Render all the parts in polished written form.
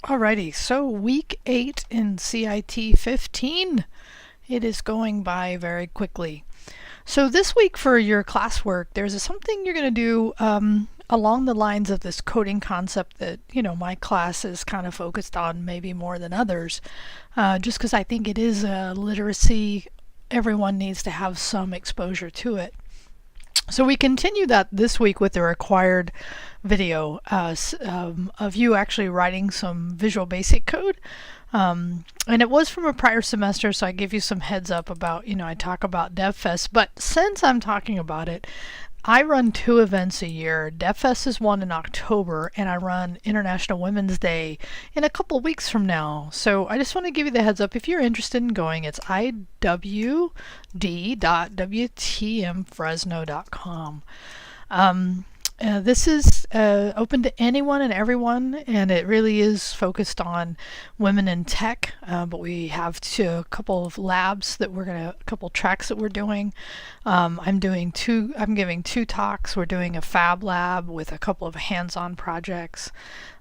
Alrighty, so week 8 in CIT15. It is going by very quickly. So this week for your classwork, there's something you're going to do along the lines of this coding concept that, my class is kind of focused on maybe more than others, just because I think it is a literacy. Everyone needs to have some exposure to it. So we continue that this week with the required video of you actually writing some Visual Basic code. And it was from a prior semester, so I give you some heads up about, I talk about DevFest. But since I'm talking about it, I run 2 events a year. DevFest is one in October, and I run International Women's Day in a couple of weeks from now. So I just want to give you the heads up. If you're interested in going, it's iwd.wtmfresno.com. This is open to anyone and everyone, and it really is focused on women in tech. But we have a couple of labs that a couple tracks that we're doing. I'm giving 2 talks. We're doing a fab lab with a couple of hands-on projects.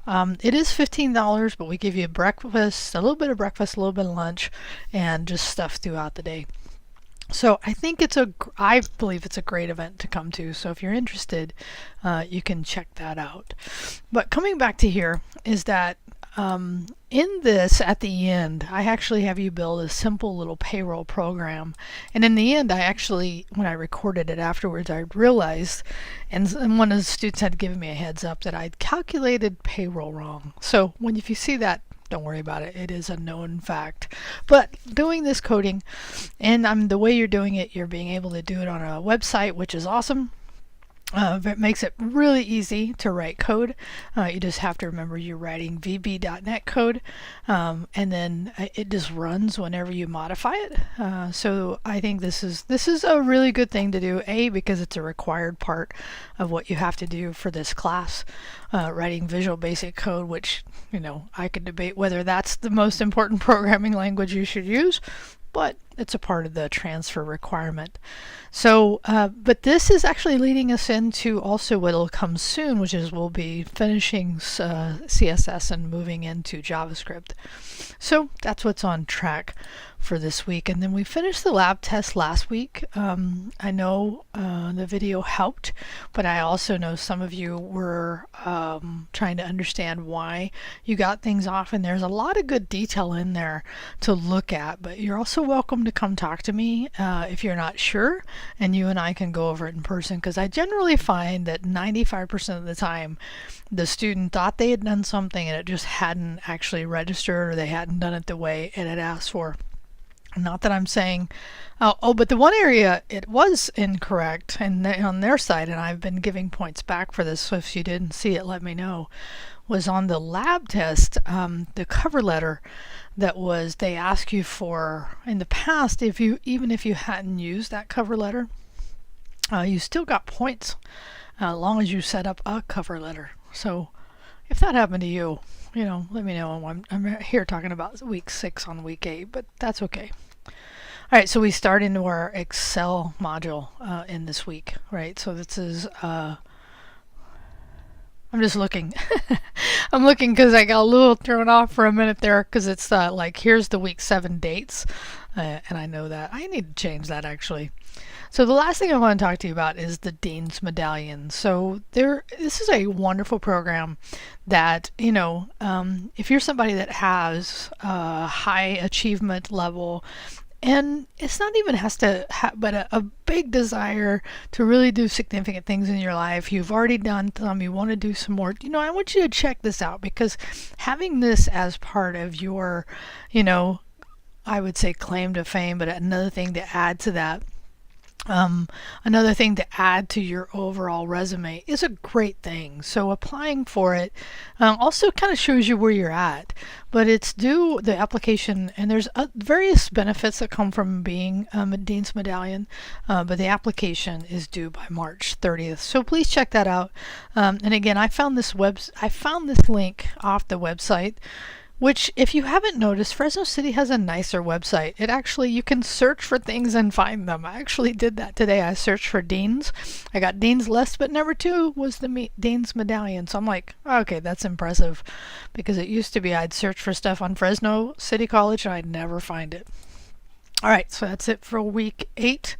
It is $15, but we give you breakfast, a little bit of breakfast, a little bit of lunch, and just stuff throughout the day. So I believe it's a great event to come to. So if you're interested, you can check that out. But coming back to here is that in this, at the end, I actually have you build a simple little payroll program. And in the end, when I recorded it afterwards, I realized, and one of the students had given me a heads up that I'd calculated payroll wrong. So if you see that, don't worry about it. It is a known fact. But doing this coding, and the way you're doing it, you're being able to do it on a website, which is awesome. It makes it really easy to write code. You just have to remember you're writing VB.NET code, and then it just runs whenever you modify it. So I think this is a really good thing to do. Because it's a required part of what you have to do for this class, writing Visual Basic code, which I could debate whether that's the most important programming language you should use, but it's a part of the transfer requirement. So, but this is actually leading us into also what'll come soon, which is we'll be finishing CSS and moving into JavaScript. So that's what's on track for this week. And then we finished the lab test last week. I know the video helped, but I also know some of you were trying to understand why you got things off, and there's a lot of good detail in there to look at. But you're also welcome to come talk to me if you're not sure, and you and I can go over it in person, because I generally find that 95% of the time the student thought they had done something and it just hadn't actually registered, or they hadn't done it the way it had asked for. Not that I'm saying, but the one area it was incorrect and on their side, and I've been giving points back for this, so if you didn't see it, let me know, was on the lab test, the cover letter they ask you for in the past. Even if you hadn't used that cover letter, you still got points as long as you set up a cover letter. So if that happened to you, let me know. I'm here talking about week 6 on week 8, but that's okay. All right, so we start into our Excel module in this week, right? So this is, I'm just looking. I'm looking because I got a little thrown off for a minute there, because it's here's the week 7 dates, and I know that. I need to change that actually. So the last thing I want to talk to you about is the Dean's Medallion. So this is a wonderful program that, if you're somebody that has a high achievement level, and it's not even but a big desire to really do significant things in your life. You've already done some, you want to do some more. I want you to check this out, because having this as part of your, I would say claim to fame, but another thing to add to that, another thing to add to your overall resume is a great thing. So applying for it also kind of shows you where you're at, but it's due the application, and there's various benefits that come from being a Dean's Medallion, but the application is due by March 30th. So please check that out. And again, I found this link off the website, Which, if you haven't noticed, Fresno City has a nicer website. It actually, you can search for things and find them. I actually did that today. I searched for Dean's. I got Dean's List, but number two was the Dean's Medallion. So I'm like, okay, that's impressive. Because it used to be I'd search for stuff on Fresno City College and I'd never find it. All right, so that's it for week 8.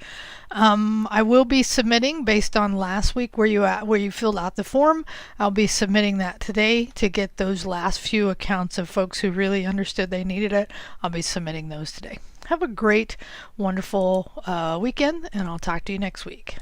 I will be submitting based on last week where you filled out the form. I'll be submitting that today to get those last few accounts of folks who really understood they needed it. I'll be submitting those today. Have a great, wonderful weekend, and I'll talk to you next week.